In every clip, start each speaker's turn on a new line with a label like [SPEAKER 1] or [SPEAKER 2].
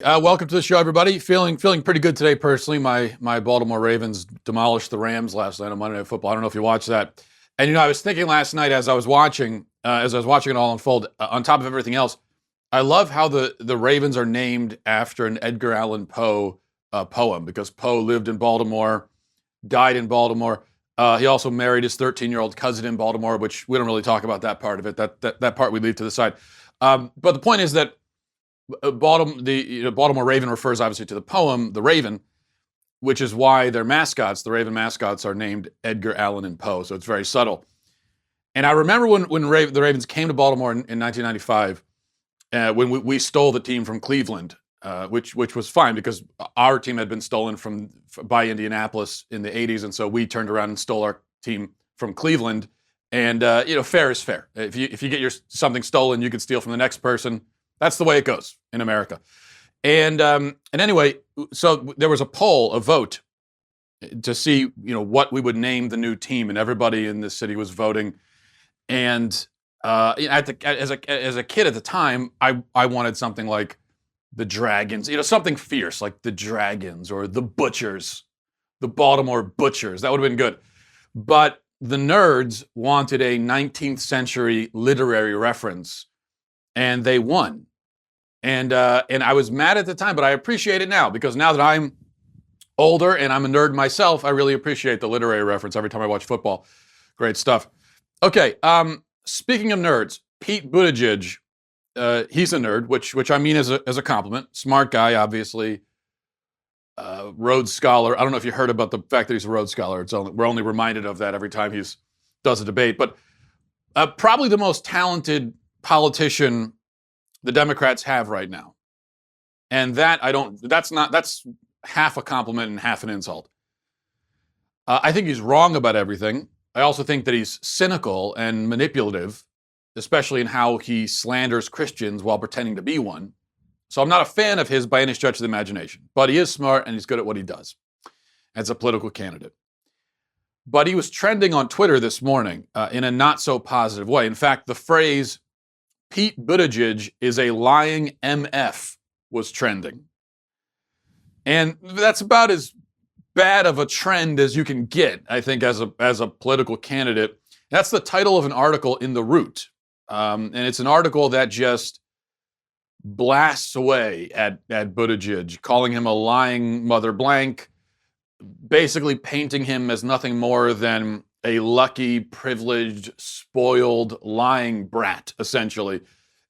[SPEAKER 1] Welcome to the show, everybody. Feeling pretty good today, personally. My Baltimore Ravens demolished the Rams last night on Monday Night Football. I don't know if you watched that. And I was thinking last night as I was watching it all unfold. On top of everything else, I love how the Ravens are named after an Edgar Allan Poe poem, because Poe lived in Baltimore, died in Baltimore. He also married his 13-year-old cousin in Baltimore, which we don't really talk about that part of it. That part we leave to the side. But the point is that Baltimore Raven refers obviously to the poem, The Raven, which is why their mascots, the Raven mascots, are named Edgar Allan and Poe. So it's very subtle. And I remember when the Ravens came to Baltimore in 1995, when we stole the team from Cleveland, which was fine because our team had been stolen by Indianapolis in the 80s, and so we turned around and stole our team from Cleveland. And fair is fair. If you get something stolen, you can steal from the next person. That's the way it goes in America. And anyway, so there was a vote to see what we would name the new team, and everybody in this city was voting. And as a kid at the time, I wanted something like the Dragons, something fierce like the Dragons or the Butchers, the Baltimore Butchers. That would have been good. But the nerds wanted a 19th century literary reference, and they won. And I was mad at the time, but I appreciate it now, because now that I'm older and I'm a nerd myself, I really appreciate the literary reference every time I watch football. Great stuff. Okay, speaking of nerds, Pete Buttigieg, he's a nerd, which I mean as a compliment. Smart guy, obviously. Rhodes Scholar. I don't know if you heard about the fact that he's a Rhodes Scholar. We're only reminded of that every time he does a debate. But probably the most talented politician the Democrats have right now. And that's half a compliment and half an insult. I think he's wrong about everything. I also think that he's cynical and manipulative, especially in how he slanders Christians while pretending to be one. So I'm not a fan of his by any stretch of the imagination, but he is smart and he's good at what he does as a political candidate. But he was trending on Twitter this morning in a not so positive way. In fact, the phrase Pete Buttigieg is a lying MF was trending. And that's about as bad of a trend as you can get, I think, as a political candidate. That's the title of an article in The Root. And it's an article that just blasts away at Buttigieg, calling him a lying mother blank, basically painting him as nothing more than a lucky, privileged, spoiled, lying brat, essentially,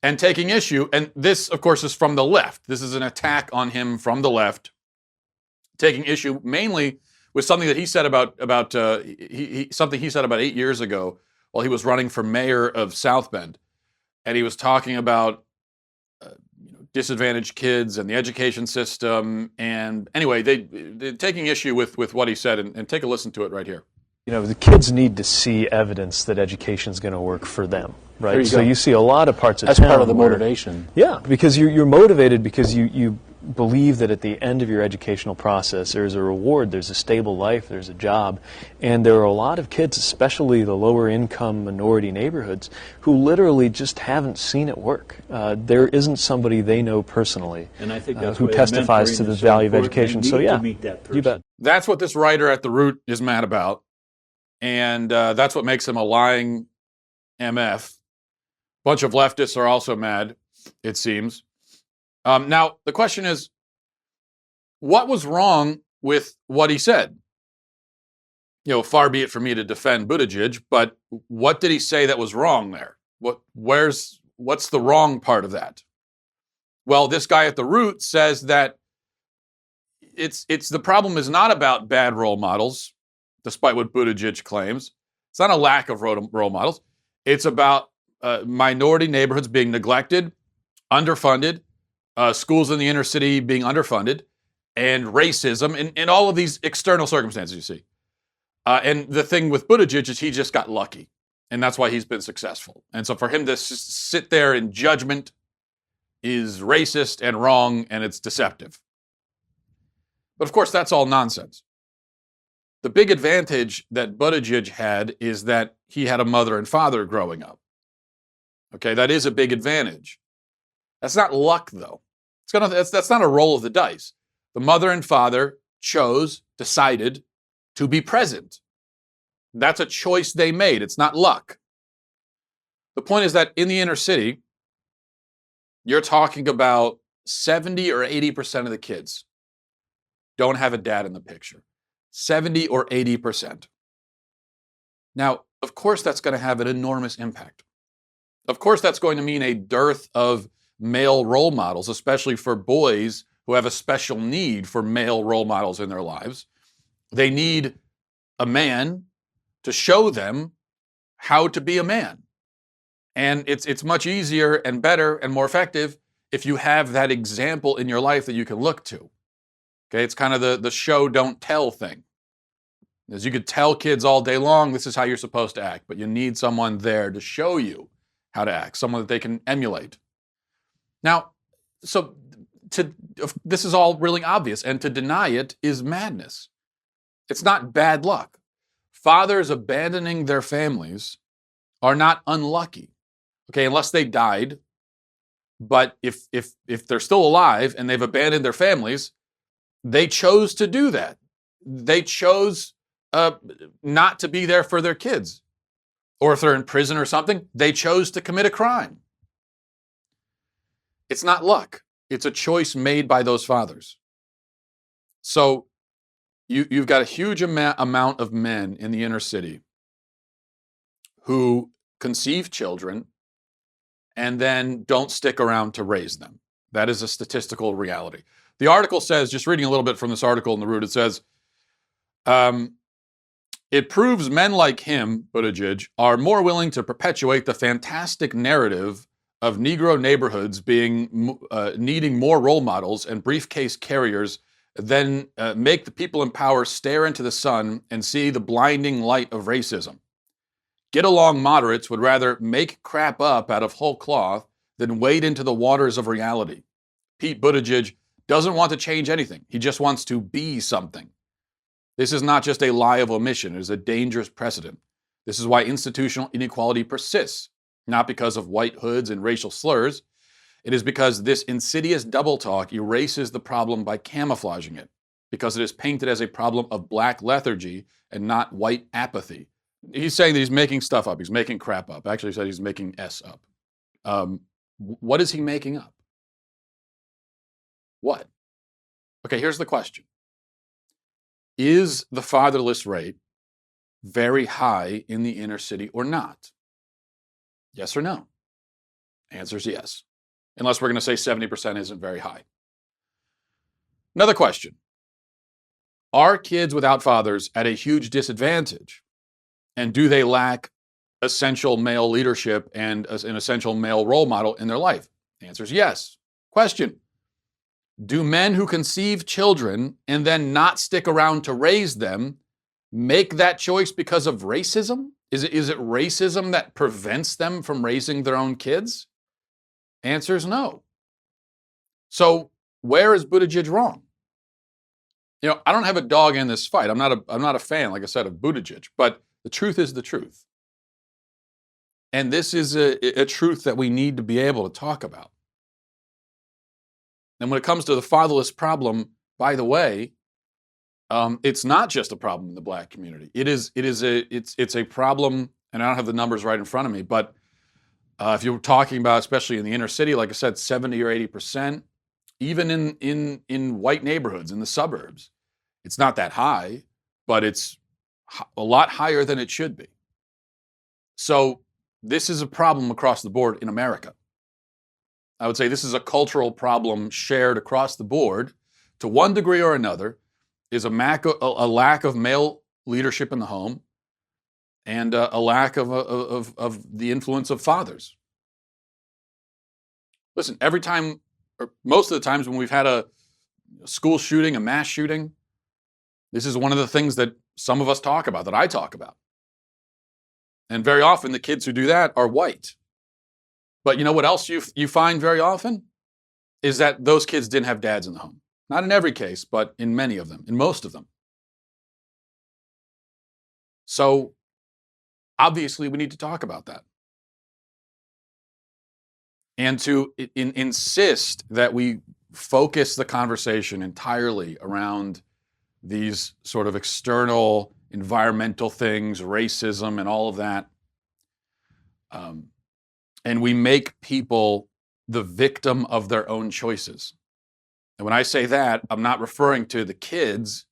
[SPEAKER 1] and taking issue. And this, of course, is from the left. This is an attack on him from the left, taking issue mainly with something that he said something he said about 8 years ago while he was running for mayor of South Bend, and he was talking about disadvantaged kids and the education system. And anyway, they're taking issue with what he said, and take a listen to it right here.
[SPEAKER 2] The kids need to see evidence that education is going to work for them, right? So you see a lot of parts of
[SPEAKER 3] That's
[SPEAKER 2] town. That's
[SPEAKER 3] part of the motivation.
[SPEAKER 2] Yeah, because you're motivated because you believe that at the end of your educational process there's a reward, there's a stable life, there's a job. And there are a lot of kids, especially the lower income minority neighborhoods, who literally just haven't seen it work. There isn't somebody they know personally
[SPEAKER 3] and I think that's
[SPEAKER 2] who testifies to the value of education. So yeah, you bet.
[SPEAKER 1] That's what this writer at The Root is mad about. And that's what makes him a lying MF. A bunch of leftists are also mad, it seems. Now, the question is, what was wrong with what he said? Far be it for me to defend Buttigieg, but what did he say that was wrong there? What's the wrong part of that? Well, this guy at The Root says that the problem is not about bad role models, despite what Buttigieg claims. It's not a lack of role models. It's about minority neighborhoods being neglected, underfunded, schools in the inner city being underfunded, and racism, and all of these external circumstances you see. And the thing with Buttigieg is he just got lucky, and that's why he's been successful. And so for him to sit there in judgment is racist and wrong, and it's deceptive. But of course, that's all nonsense. The big advantage that Buttigieg had is that he had a mother and father growing up. Okay, that is a big advantage. That's not luck, though. That's not a roll of the dice. The mother and father decided to be present. That's a choice they made. It's not luck. The point is that in the inner city, you're talking about 70 or 80% of the kids don't have a dad in the picture. 70 or 80%. Now, of course, that's going to have an enormous impact. Of course, that's going to mean a dearth of male role models, especially for boys who have a special need for male role models in their lives. They need a man to show them how to be a man. And it's much easier and better and more effective if you have that example in your life that you can look to. Okay, it's kind of the show don't tell thing. As you could tell kids all day long, this is how you're supposed to act, but you need someone there to show you how to act, someone that they can emulate. Now, this is all really obvious, and to deny it is madness. It's not bad luck. Fathers abandoning their families are not unlucky, okay, unless they died. But if they're still alive and they've abandoned their families, they chose to do that. They chose not to be there for their kids. Or if they're in prison or something, they chose to commit a crime. It's not luck. It's a choice made by those fathers. So you've got a huge amount of men in the inner city who conceive children and then don't stick around to raise them. That is a statistical reality. The article says, just reading a little bit from this article in The Root, it says, it proves men like him, Buttigieg, are more willing to perpetuate the fantastic narrative of Negro neighborhoods needing more role models and briefcase carriers than make the people in power stare into the sun and see the blinding light of racism. Get-along moderates would rather make crap up out of whole cloth than wade into the waters of reality. Pete Buttigieg doesn't want to change anything. He just wants to be something. This is not just a lie of omission. It is a dangerous precedent. This is why institutional inequality persists, not because of white hoods and racial slurs. It is because this insidious double talk erases the problem by camouflaging it, because it is painted as a problem of black lethargy and not white apathy. He's saying that he's making stuff up. He's making crap up. Actually, he said he's making S up. What is he making up? What? Okay, here's the question. Is the fatherless rate very high in the inner city or not? Yes or no? Answer is yes. Unless we're going to say 70% isn't very high. Another question. Are kids without fathers at a huge disadvantage? And do they lack essential male leadership and an essential male role model in their life? The answer is yes. Question. Do men who conceive children and then not stick around to raise them make that choice because of racism? Is it racism that prevents them from raising their own kids? Answer is no. So where is Buttigieg wrong? You know, I don't have a dog in this fight. I'm not a fan, like I said, of Buttigieg, but the truth is the truth. And this is a truth that we need to be able to talk about. And when it comes to the fatherless problem, by the way, it's not just a problem in the black community. It's a problem, and I don't have the numbers right in front of me, but if you're talking about, especially in the inner city, like I said, 70 or 80%, even in white neighborhoods, in the suburbs, it's not that high, but it's a lot higher than it should be. So this is a problem across the board in America. I would say this is a cultural problem shared across the board to one degree or another, is a lack of male leadership in the home and a lack of the influence of fathers. Listen, every time, or most of the times when we've had a school shooting, a mass shooting, this is one of the things that some of us talk about, that I talk about. And very often the kids who do that are white. But you know what else you find very often? Is that those kids didn't have dads in the home. Not in every case, but in many of them, in most of them. So obviously we need to talk about that. And to insist that we focus the conversation entirely around these sort of external environmental things, racism, and all of that. And we make people the victim of their own choices. And when I say that, I'm not referring to the kids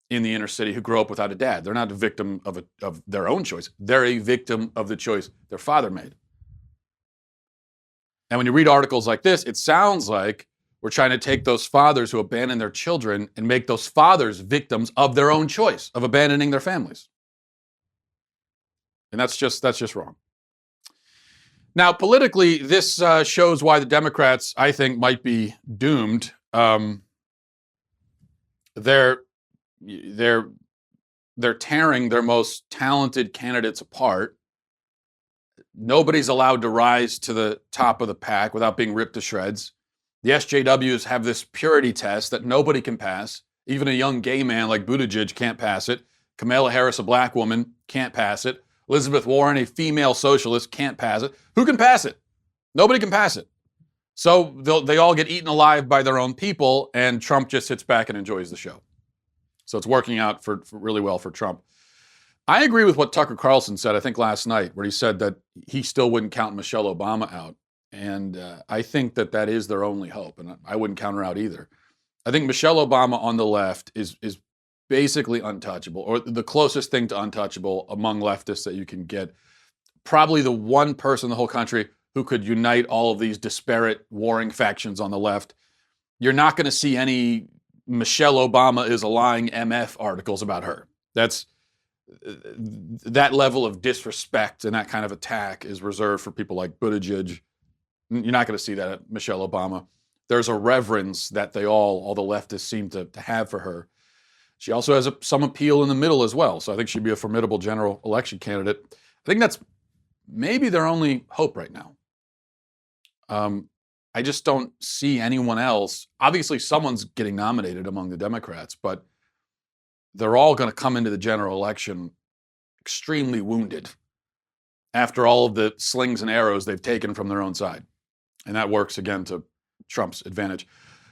[SPEAKER 1] in the inner city who grow up without a dad. They're not a victim of their own choice. They're a victim of the choice their father made. And when you read articles like this, it sounds like we're trying to take those fathers who abandon their children and make those fathers victims of their own choice of abandoning their families. And that's just wrong. Now, politically, this shows why the Democrats, I think, might be doomed. They're tearing their most talented candidates apart. Nobody's allowed to rise to the top of the pack without being ripped to shreds. The SJWs have this purity test that nobody can pass. Even a young gay man like Buttigieg can't pass it. Kamala Harris, a black woman, can't pass it. Elizabeth Warren, a female socialist, can't pass it. Who can pass it? Nobody can pass it. So they all get eaten alive by their own people, and Trump just sits back and enjoys the show. So it's working out for really well for Trump. I agree with what Tucker Carlson said, I think last night, where he said that he still wouldn't count Michelle Obama out. And I think that is their only hope, and I wouldn't count her out either. I think Michelle Obama on the left is basically untouchable, or the closest thing to untouchable among leftists that you can get. Probably the one person in the whole country who could unite all of these disparate warring factions on the left. You're not going to see any Michelle Obama is a lying MF articles about her. That level of disrespect and that kind of attack is reserved for people like Buttigieg. You're not going to see that at Michelle Obama. There's a reverence that all the leftists seem to have for her. She also has some appeal in the middle as well. So I think she'd be a formidable general election candidate. I think that's maybe their only hope right now. I just don't see anyone else. Obviously, someone's getting nominated among the Democrats, but they're all going to come into the general election extremely wounded after all of the slings and arrows they've taken from their own side. And that works, again, to Trump's advantage.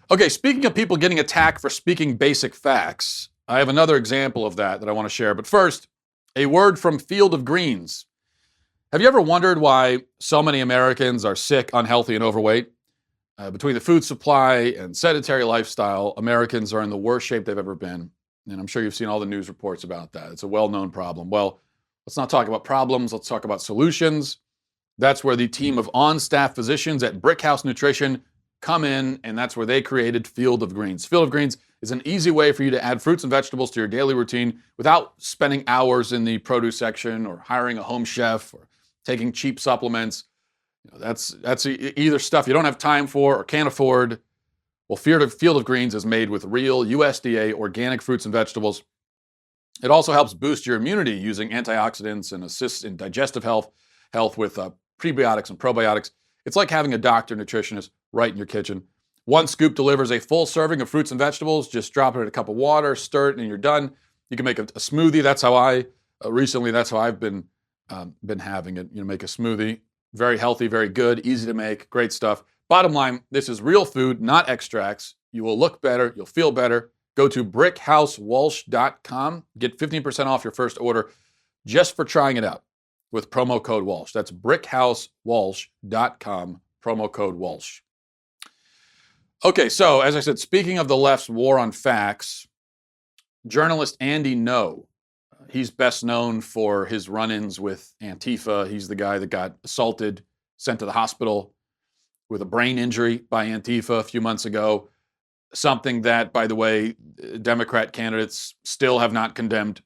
[SPEAKER 1] Okay, speaking of people getting attacked for speaking basic facts, I have another example of that I want to share. But first, a word from Field of Greens. Have you ever wondered why so many Americans are sick, unhealthy, and overweight? Between the food supply and sedentary lifestyle, Americans are in the worst shape they've ever been. And I'm sure you've seen all the news reports about that. It's a well-known problem. Well, let's not talk about problems. Let's talk about solutions. That's where the team of on-staff physicians at Brickhouse Nutrition come in, and that's where they created Field of Greens. Field of Greens is an easy way for you to add fruits and vegetables to your daily routine without spending hours in the produce section or hiring a home chef or taking cheap supplements. That's either stuff you don't have time for or can't afford. Well, Field of Greens is made with real USDA organic fruits and vegetables. It also helps boost your immunity using antioxidants and assists in digestive health with prebiotics and probiotics. It's like having a doctor nutritionist right in your kitchen. One scoop delivers a full serving of fruits and vegetables. Just drop it in a cup of water, stir it, and you're done. You can make a smoothie. That's how I've been having it. Make a smoothie. Very healthy, very good, easy to make, great stuff. Bottom line, this is real food, not extracts. You will look better. You'll feel better. Go to brickhousewalsh.com. Get 15% off your first order just for trying it out with promo code Walsh. That's brickhousewalsh.com, promo code Walsh. Okay, so as I said, speaking of the left's war on facts, journalist Andy Ngo, he's best known for his run-ins with Antifa. He's the guy that got assaulted, sent to the hospital with a brain injury by Antifa a few months ago. Something that, by the way, Democrat candidates still have not condemned.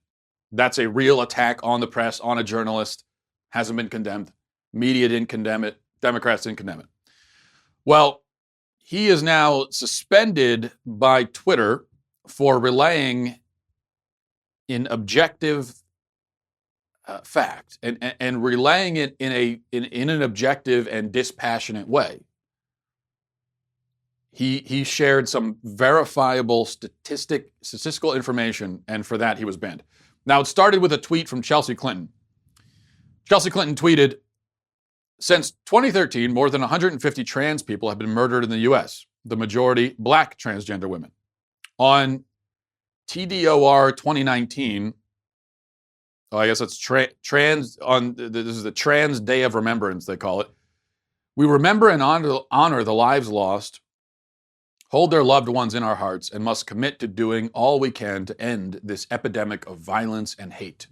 [SPEAKER 1] That's a real attack on the press, on a journalist. Hasn't been condemned. Media didn't condemn it. Democrats didn't condemn it. Well, he is now suspended by Twitter for relaying in objective fact and relaying it in an objective and dispassionate way. He shared some verifiable statistical information, and for that he was banned. Now, it started with a tweet from Chelsea Clinton. Chelsea Clinton tweeted, "Since 2013, more than 150 trans people have been murdered in the U.S. the majority black transgender women. On TDOR 2019, I guess it's this is the Trans Day of Remembrance, they call it. We remember and honor the lives lost, hold their loved ones in our hearts, and must commit to doing all we can to end this epidemic of violence and hate.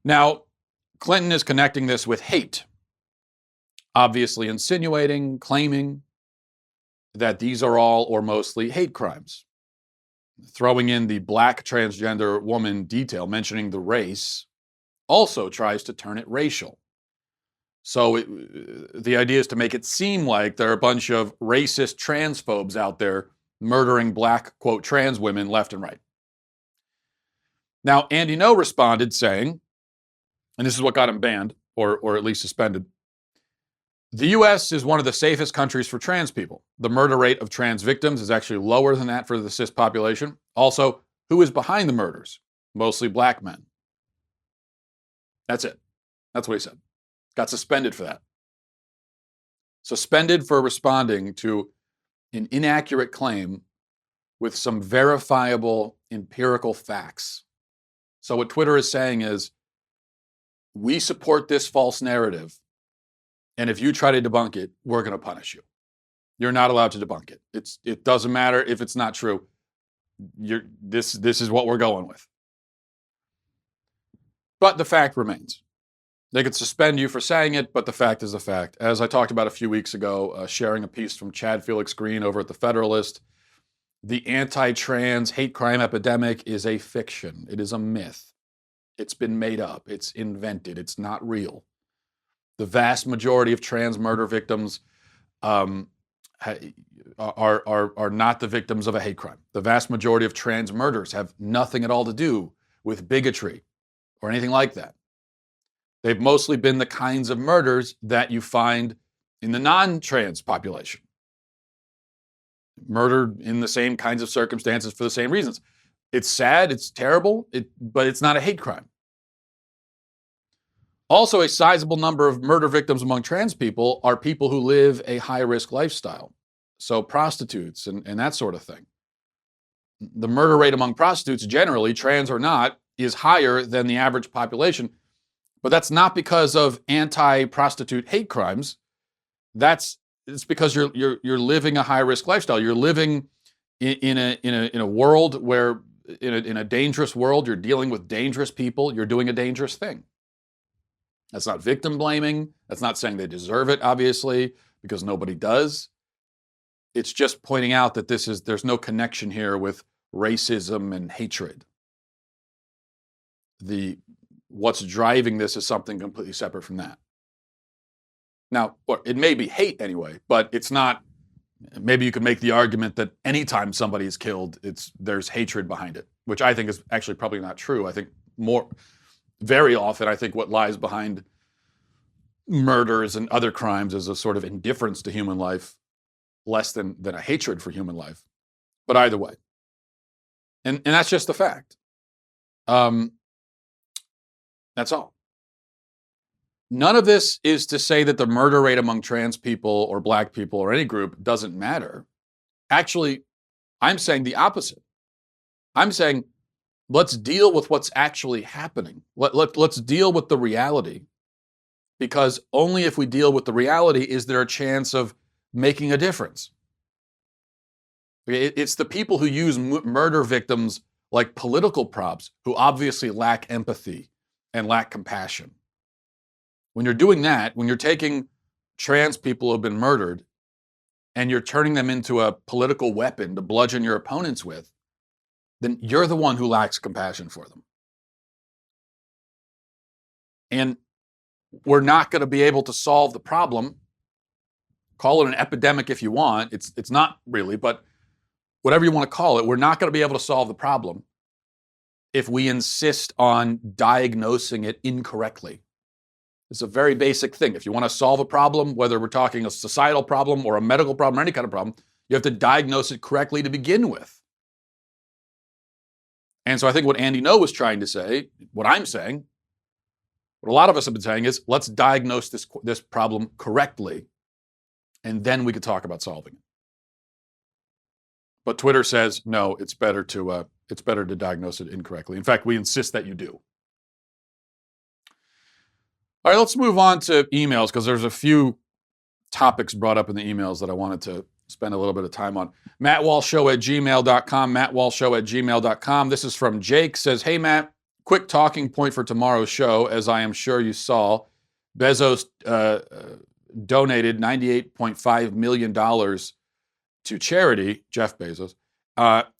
[SPEAKER 1] Now, Clinton is connecting this with hate, obviously insinuating, claiming that these are all or mostly hate crimes. Throwing in the black transgender woman detail, mentioning the race, also tries to turn it racial. So the idea is to make it seem like there are a bunch of racist transphobes out there murdering black, quote, trans women left and right. Now, Andy Ngo responded saying, and this is what got him banned, or at least suspended, the U.S. is one of the safest countries for trans people. The murder rate of trans victims is actually lower than that for the cis population. Also, who is behind the murders? Mostly black men. That's it. That's what he said. Got suspended for that. Suspended for responding to an inaccurate claim with some verifiable empirical facts. So what Twitter is saying is, we support this false narrative, and if you try to debunk it, we're going to punish you. You're not allowed to debunk it. It doesn't matter if it's not true. This is what we're going with. But the fact remains. They could suspend you for saying it, but the fact is the fact. As I talked about a few weeks ago, sharing a piece from Chad Felix Green over at The Federalist, the anti-trans hate crime epidemic is a fiction. It is a myth. It's been made up. It's invented. It's not real. The vast majority of trans murder victims are not the victims of a hate crime. The vast majority of trans murders have nothing at all to do with bigotry or anything like that. They've mostly been the kinds of murders that you find in the non-trans population. Murdered in the same kinds of circumstances for the same reasons. It's sad, it's terrible, but it's not a hate crime. Also, a sizable number of murder victims among trans people are people who live a high-risk lifestyle. So prostitutes and that sort of thing. The murder rate among prostitutes generally, trans or not, is higher than the average population. But that's not because of anti-prostitute hate crimes. It's because you're living a high-risk lifestyle. You're living in a world where, in a dangerous world, you're dealing with dangerous people. You're doing a dangerous thing. That's not victim blaming. That's not saying they deserve it, obviously, because nobody does. It's just pointing out that there's no connection here with racism and hatred. What's driving this is something completely separate from that. Now, it may be hate anyway, but it's not. Maybe you could make the argument that anytime somebody is killed, there's hatred behind it, which I think is actually probably not true. I think very often, I think what lies behind murders and other crimes is a sort of indifference to human life, less than a hatred for human life. But either way, and that's just the fact. That's all. None of this is to say that the murder rate among trans people or black people or any group doesn't matter. Actually, I'm saying the opposite. I'm saying, let's deal with what's actually happening. Let's deal with the reality, because only if we deal with the reality is there a chance of making a difference. It's the people who use murder victims like political props who obviously lack empathy and lack compassion. When you're doing that, when you're taking trans people who have been murdered and you're turning them into a political weapon to bludgeon your opponents with, then you're the one who lacks compassion for them. And we're not going to be able to solve the problem. Call it an epidemic if you want. It's not really, but whatever you want to call it, we're not going to be able to solve the problem if we insist on diagnosing it incorrectly. It's a very basic thing. If you want to solve a problem, whether we're talking a societal problem or a medical problem or any kind of problem, you have to diagnose it correctly to begin with. And so I think what Andy Ngo was trying to say, what I'm saying, what a lot of us have been saying is, let's diagnose this problem correctly, and then we could talk about solving it. But Twitter says, no, it's better to diagnose it incorrectly. In fact, we insist that you do. All right, let's move on to emails because there's a few topics brought up in the emails that I wanted to spend a little bit of time on. MattWalshShow@gmail.com, MattWalshShow@gmail.com. This is from Jake, says, hey, Matt, quick talking point for tomorrow's show. As I am sure you saw, Bezos donated $98.5 million to charity, Jeff Bezos,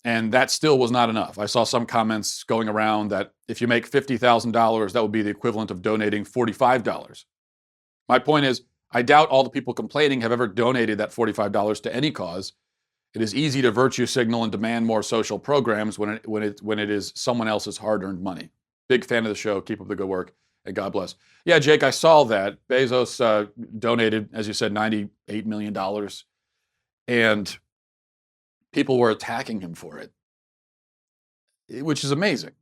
[SPEAKER 1] and that still was not enough. I saw some comments going around that if you make $50,000, that would be the equivalent of donating $45. My point is, I doubt all the people complaining have ever donated that $45 to any cause. It is easy to virtue signal and demand more social programs when it is someone else's hard-earned money. Big fan of the show. Keep up the good work, and God bless. Yeah, Jake, I saw that. Bezos donated, as you said, $98 million, and people were attacking him for it, which is amazing.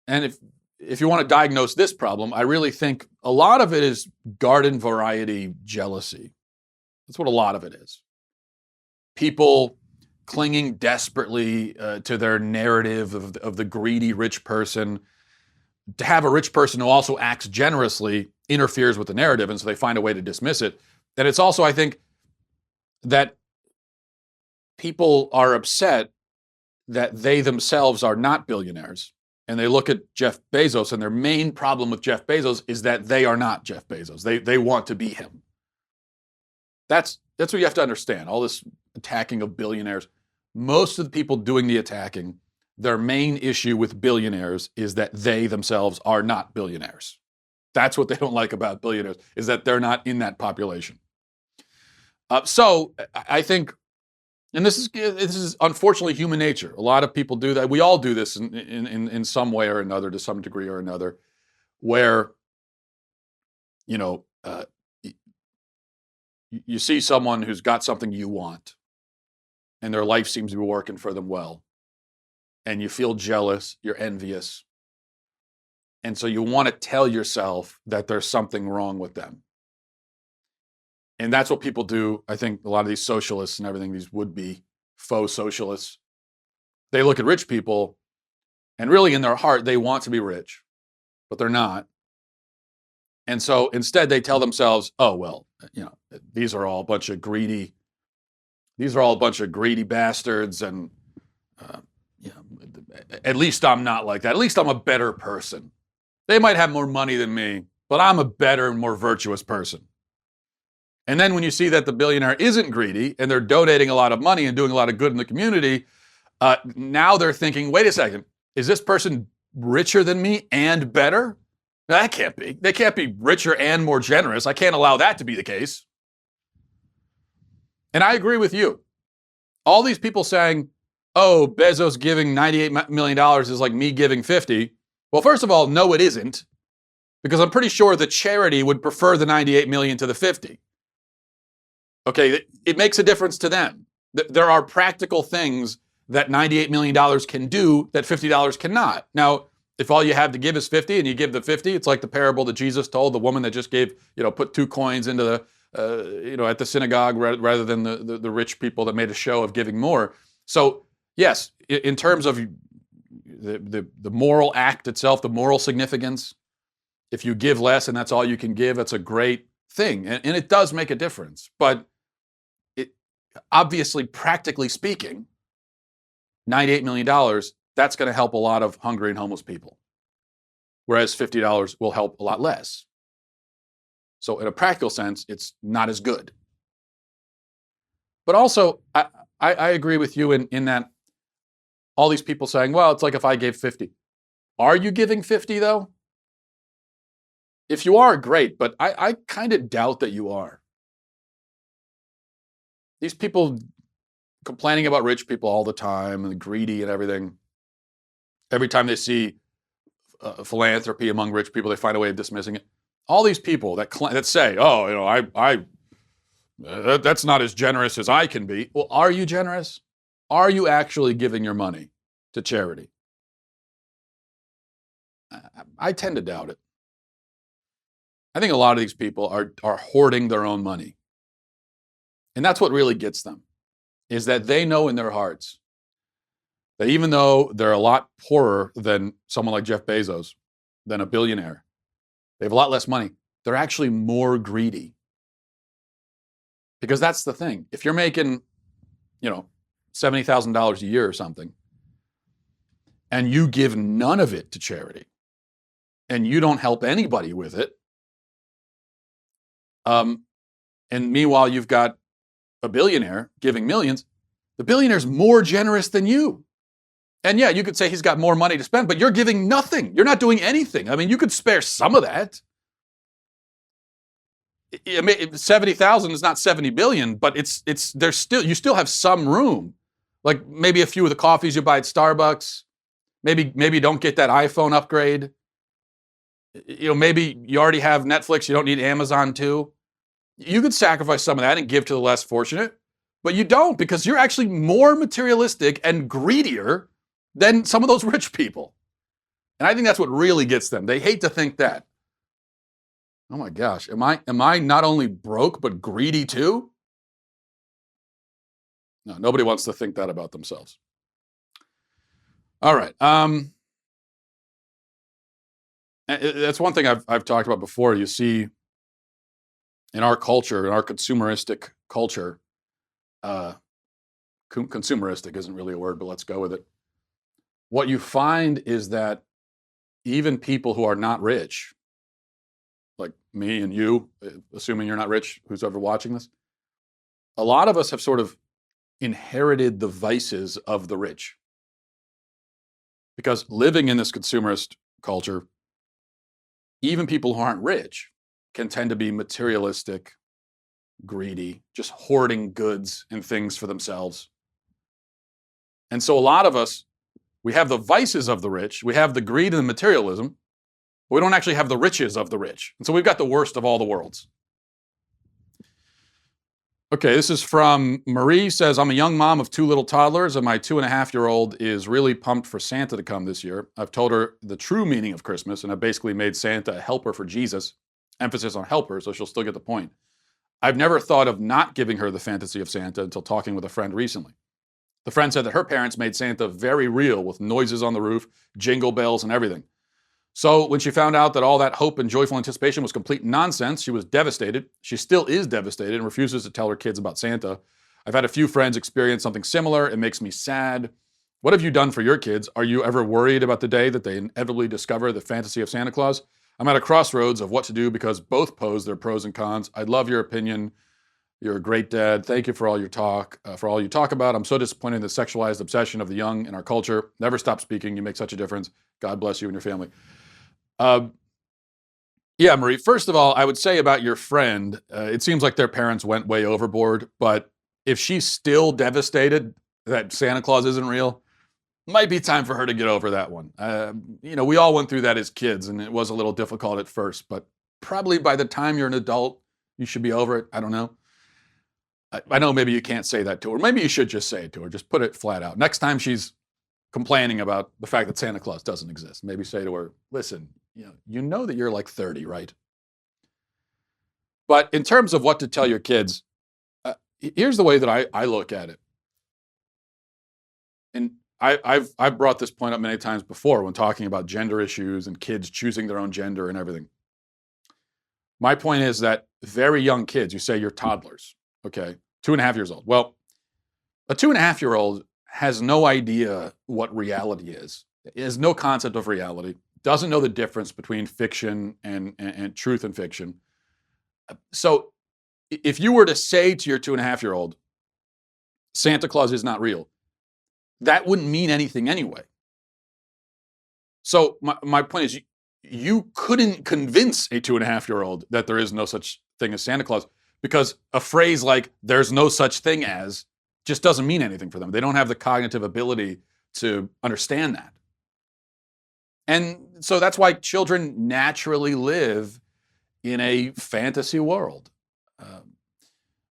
[SPEAKER 1] And if you want to diagnose this problem, I really think a lot of it is garden variety jealousy. That's what a lot of it is. People clinging desperately to their narrative of the greedy rich person. To have a rich person who also acts generously interferes with the narrative, and so they find a way to dismiss it. And it's also, I think, that people are upset that they themselves are not billionaires. And they look at Jeff Bezos, and their main problem with Jeff Bezos is that they are not Jeff Bezos. They want to be him. That's what you have to understand. All this attacking of billionaires. Most of the people doing the attacking, their main issue with billionaires is that they themselves are not billionaires. That's what they don't like about billionaires, is that they're not in that population. So I think, and this is unfortunately human nature. A lot of people do that. We all do this in some way or another, to some degree or another, where, you see someone who's got something you want, and their life seems to be working for them well, and you feel jealous, you're envious, and so you want to tell yourself that there's something wrong with them. And that's what people do. I think a lot of these socialists and everything, these would-be faux socialists, they look at rich people, and really in their heart, they want to be rich, but they're not. And so instead they tell themselves, oh, well, these are all a bunch of greedy bastards, and at least I'm not like that. At least I'm a better person. They might have more money than me, but I'm a better and more virtuous person. And then when you see that the billionaire isn't greedy and they're donating a lot of money and doing a lot of good in the community, now they're thinking, wait a second, is this person richer than me and better? That can't be. They can't be richer and more generous. I can't allow that to be the case. And I agree with you. All these people saying, oh, Bezos giving $98 million is like me giving 50. Well, first of all, no, it isn't, because I'm pretty sure the charity would prefer the 98 million to the 50. Okay, it makes a difference to them. There are practical things that $98 million can do that $50 cannot. Now, if all you have to give is 50 and you give the 50, it's like the parable that Jesus told, the woman that just gave, put 2 coins into the, at the synagogue rather than the rich people that made a show of giving more. So yes, in terms of the moral act itself, the moral significance, if you give less and that's all you can give, that's a great thing. And it does make a difference. But obviously, practically speaking, $98 million, that's going to help a lot of hungry and homeless people. Whereas $50 will help a lot less. So in a practical sense, it's not as good. But also, I agree with you in that all these people saying, well, it's like if I gave 50. Are you giving 50 though? If you are, great, but I kind of doubt that you are. These people complaining about rich people all the time and greedy and everything. Every time they see philanthropy among rich people, they find a way of dismissing it. All these people that say, oh, that's not as generous as I can be. Well, are you generous? Are you actually giving your money to charity? I tend to doubt it. I think a lot of these people are hoarding their own money. And that's what really gets them. is that they know in their hearts that even though they're a lot poorer than someone like Jeff Bezos, than a billionaire, they have a lot less money, they're actually more greedy. Because that's the thing. If you're making, $70,000 a year or something, and you give none of it to charity, and you don't help anybody with it, and meanwhile you've got a billionaire giving millions, the billionaire's more generous than you. And yeah, you could say he's got more money to spend, but you're giving nothing. You're not doing anything. I mean, you could spare some of that. 70,000 is not 70 billion, but you still have some room. Like maybe a few of the coffees you buy at Starbucks, maybe don't get that iPhone upgrade. Maybe you already have Netflix, you don't need Amazon too. You could sacrifice some of that and give to the less fortunate, but you don't, because you're actually more materialistic and greedier than some of those rich people. And I think that's what really gets them. They hate to think that. Oh my gosh, am I not only broke but greedy too? No, nobody wants to think that about themselves. All right. That's one thing I've talked about before. You see, in our culture, in our consumeristic culture, consumeristic isn't really a word, but let's go with it. What you find is that even people who are not rich, like me and you, assuming you're not rich, who's ever watching this, a lot of us have sort of inherited the vices of the rich. Because living in this consumerist culture, even people who aren't rich can tend to be materialistic, greedy, just hoarding goods and things for themselves. And so a lot of us, we have the vices of the rich, we have the greed and the materialism, but we don't actually have the riches of the rich. And so we've got the worst of all the worlds. Okay, this is from Marie. Says, I'm a young mom of 2 little toddlers, and my 2.5-year-old is really pumped for Santa to come this year. I've told her the true meaning of Christmas, and I've basically made Santa a helper for Jesus. Emphasis on helper, so she'll still get the point. I've never thought of not giving her the fantasy of Santa until talking with a friend recently. The friend said that her parents made Santa very real, with noises on the roof, jingle bells, and everything. So when she found out that all that hope and joyful anticipation was complete nonsense, she was devastated. She still is devastated and refuses to tell her kids about Santa. I've had a few friends experience something similar. It makes me sad. What have you done for your kids? Are you ever worried about the day that they inevitably discover the fantasy of Santa Claus? I'm at a crossroads of what to do because both pose their pros and cons. I'd love your opinion. You're a great dad. Thank you for all your talk, for all you talk about. I'm so disappointed in the sexualized obsession of the young in our culture. Never stop speaking. You make such a difference. God bless you and your family. Yeah, Marie, first of all, I would say about your friend, it seems like their parents went way overboard, but if she's still devastated that Santa Claus isn't real, might be time for her to get over that one. We all went through that as kids, and it was a little difficult at first, but probably by the time you're an adult, you should be over it. I don't know. I know maybe you can't say that to her. Maybe you should just say it to her. Just put it flat out. Next time she's complaining about the fact that Santa Claus doesn't exist, maybe say to her, listen, you know that you're like 30, right? But in terms of what to tell your kids, here's the way that I look at it. And I've brought this point up many times before when talking about gender issues and kids choosing their own gender and everything. My point is that very young kids, you say you're toddlers, okay, 2.5 years old. Well, a 2.5-year-old has no idea what reality is. It has no concept of reality, doesn't know the difference between fiction and truth and fiction. So if you were to say to your 2.5-year-old, Santa Claus is not real, that wouldn't mean anything anyway. So my point is, you couldn't convince a 2.5-year-old that there is no such thing as Santa Claus, because a phrase like there's no such thing as just doesn't mean anything for them. They don't have the cognitive ability to understand that. And so that's why children naturally live in a fantasy world.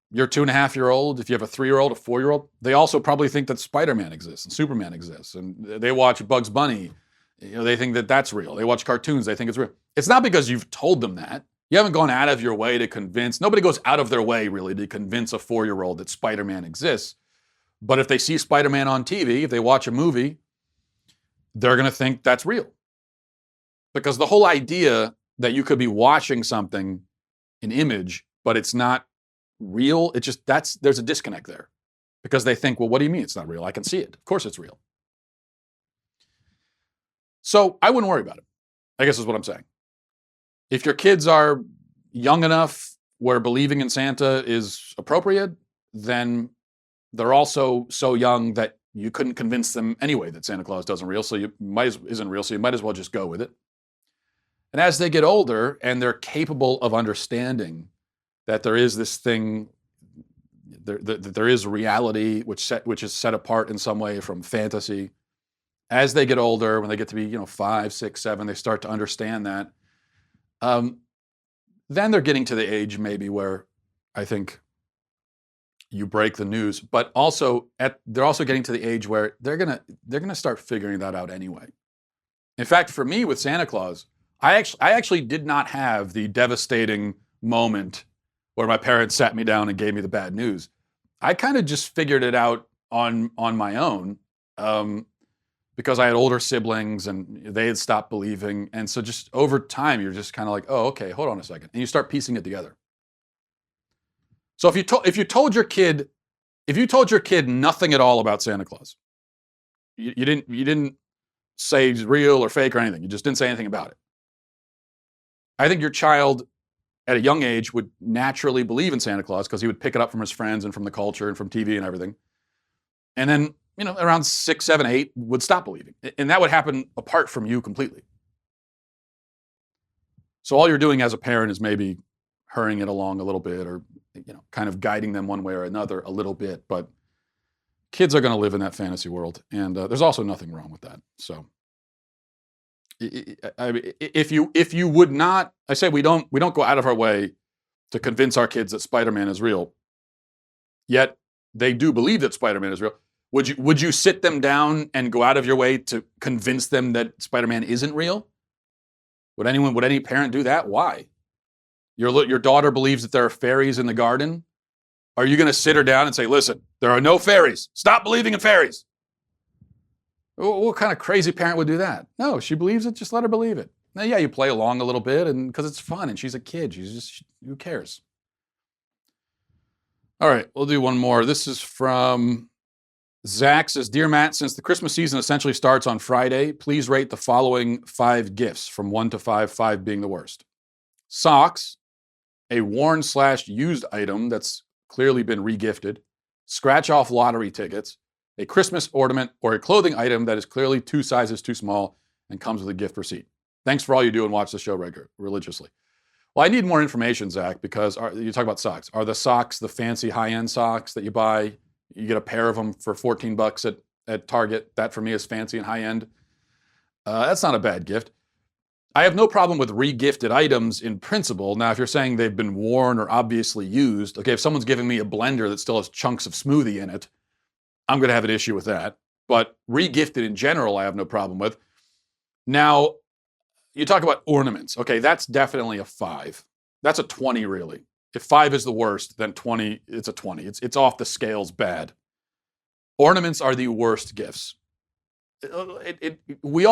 [SPEAKER 1] Your 2.5-year-old, if you have a 3-year-old, a 4-year-old, they also probably think that Spider-Man exists and Superman exists. And they watch Bugs Bunny. They think that that's real. They watch cartoons. They think it's real. It's not because you've told them that. You haven't gone out of your way to convince. Nobody goes out of their way, really, to convince a 4-year-old that Spider-Man exists. But if they see Spider-Man on TV, if they watch a movie, they're going to think that's real. Because the whole idea that you could be watching something, an image, but it's not real, there's a disconnect there. Because they think, well, what do you mean it's not real? I can see it. Of course it's real. So I wouldn't worry about it, I guess is what I'm saying. If your kids are young enough where believing in Santa is appropriate, then they're also so young that you couldn't convince them anyway that Santa Claus isn't real, so you might as well just go with it. And as they get older and they're capable of understanding that there is this thing, that there is reality which is set apart in some way from fantasy. As they get older, when they get to be 5, 6, 7, they start to understand that. Then they're getting to the age maybe where I think you break the news, but also they're also getting to the age where they're gonna start figuring that out anyway. In fact, for me with Santa Claus, I actually did not have the devastating moment where my parents sat me down and gave me the bad news. I kind of just figured it out on my own, because I had older siblings and they had stopped believing, and so just over time you're just kind of like, oh, okay, hold on a second, and you start piecing it together. So if you told your kid nothing at all about Santa Claus, you didn't say he's real or fake or anything, you just didn't say anything about it, I think your child at a young age would naturally believe in Santa Claus because he would pick it up from his friends and from the culture and from TV and everything. And then, around 6, 7, 8 would stop believing. And that would happen apart from you completely. So all you're doing as a parent is maybe hurrying it along a little bit, or kind of guiding them one way or another a little bit. But kids are going to live in that fantasy world, and there's also nothing wrong with that. So if you would not, I say we don't go out of our way to convince our kids that Spider-Man is real, yet they do believe that Spider-Man is real. Would you sit them down and go out of your way to convince them that Spider-Man isn't real? Would any parent do that? Why? Your daughter believes that there are fairies in the garden. Are you going to sit her down and say, listen, there are no fairies. Stop believing in fairies. What kind of crazy parent would do that? No, she believes it. Just let her believe it. Now, yeah, you play along a little bit, and because it's fun, and she's a kid. Who cares? All right, we'll do one more. This is from Zach. Says, Dear Matt, since the Christmas season essentially starts on Friday, please rate the following 5 gifts from 1 to 5, 5 being the worst. Socks, a worn/used item that's clearly been regifted, scratch-off lottery tickets, a Christmas ornament, or a clothing item that is clearly 2 sizes too small and comes with a gift receipt. Thanks for all you do and watch the show religiously. Well, I need more information, Zach, because you talk about socks. Are the socks the fancy high-end socks that you buy? You get a pair of them for $14 at Target. That for me is fancy and high-end. That's not a bad gift. I have no problem with re-gifted items in principle. Now, if you're saying they've been worn or obviously used, okay, if someone's giving me a blender that still has chunks of smoothie in it, I'm going to have an issue with that. But re-gifted in general, I have no problem with. Now, you talk about ornaments. Okay, that's definitely a 5. That's a 20, really. If 5 is the worst, then 20, it's a 20. It's off the scales bad. Ornaments are the worst gifts. We've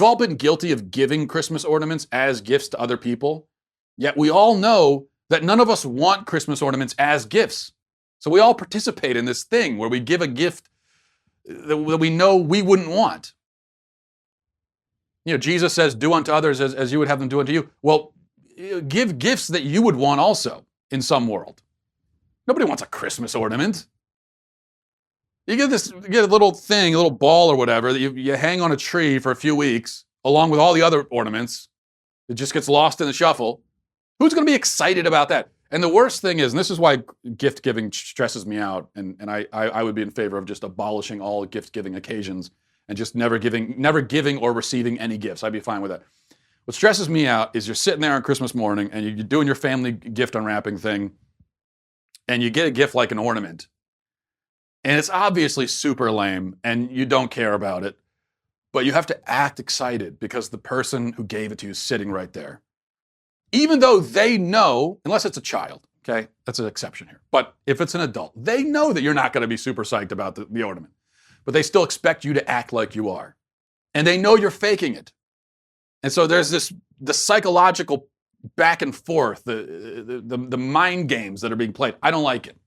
[SPEAKER 1] all been guilty of giving Christmas ornaments as gifts to other people, yet we all know that none of us want Christmas ornaments as gifts. So we all participate in this thing where we give a gift that we know we wouldn't want. Jesus says, do unto others as you would have them do unto you. Well, give gifts that you would want also in some world. Nobody wants a Christmas ornament. You get a little thing, a little ball or whatever that you hang on a tree for a few weeks, along with all the other ornaments. It just gets lost in the shuffle. Who's going to be excited about that? And the worst thing is, and this is why gift giving stresses me out, and I would be in favor of just abolishing all gift giving occasions and just never giving or receiving any gifts. I'd be fine with that. What stresses me out is you're sitting there on Christmas morning and you're doing your family gift unwrapping thing, and you get a gift like an ornament. And it's obviously super lame, and you don't care about it, but you have to act excited because the person who gave it to you is sitting right there. Even though they know, unless it's a child, Okay, that's an exception here. But if it's an adult, they know that you're not going to be super psyched about the ornament, but they still expect you to act like you are. And they know you're faking it. And so there's the psychological back and forth, the mind games that are being played. I don't like it.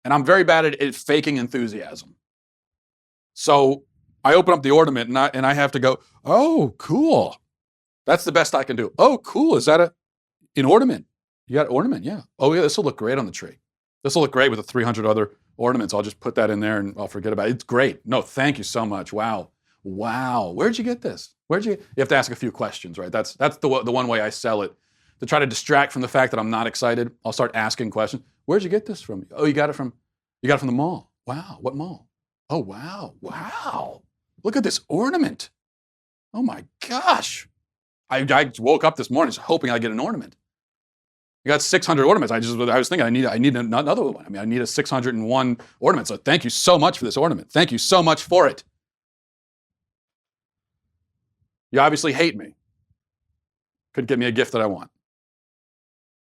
[SPEAKER 1] And I'm very bad at faking enthusiasm. So I open up the ornament and I have to go, oh, cool. That's the best I can do. Oh, cool. Is that an ornament? You got an ornament? Yeah. Oh, yeah, this will look great on the tree. This will look great with the 300 other ornaments. I'll just put that in there and I'll forget about it. It's great. No, thank you so much. Wow. Where'd you get this? You have to ask a few questions, right? That's the one way I sell it. To try to distract from the fact that I'm not excited, I'll start asking questions. Where'd you get this from? Oh, you got it from the mall. Wow. What mall? Oh, wow. Wow. Look at this ornament. Oh my gosh. I woke up this morning just hoping I'd get an ornament. I got 600 ornaments. I was thinking I need another one. I mean, I need a 601 ornament. So thank you so much for this ornament. Thank you so much for it. You obviously hate me. Couldn't get me a gift that I want.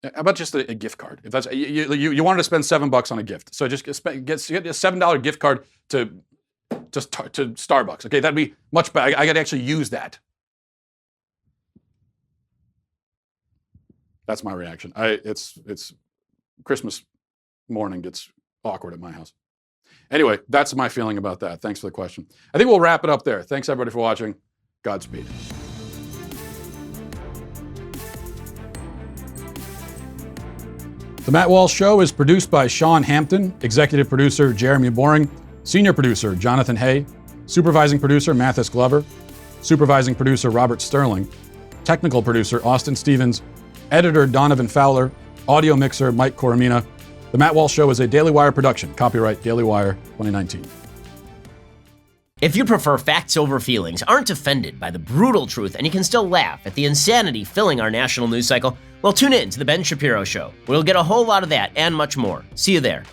[SPEAKER 1] How about just a gift card? If that's you wanted to spend $7 on a gift, so just get a $7 gift card to Starbucks. Okay, that'd be much better. I got to actually use that. That's my reaction. It's Christmas morning gets awkward at my house. Anyway, that's my feeling about that. Thanks for the question. I think we'll wrap it up there. Thanks everybody for watching. Godspeed. The Matt Walsh Show is produced by Sean Hampton, executive producer Jeremy Boring, senior producer Jonathan Hay, supervising producer Mathis Glover, supervising producer Robert Sterling, technical producer Austin Stevens, editor Donovan Fowler, audio mixer Mike Coromina. The Matt Walsh Show is a Daily Wire production. Copyright Daily Wire 2019.
[SPEAKER 3] If you prefer facts over feelings, aren't offended by the brutal truth, and you can still laugh at the insanity filling our national news cycle, well, tune in to The Ben Shapiro Show. We'll get a whole lot of that and much more. See you there.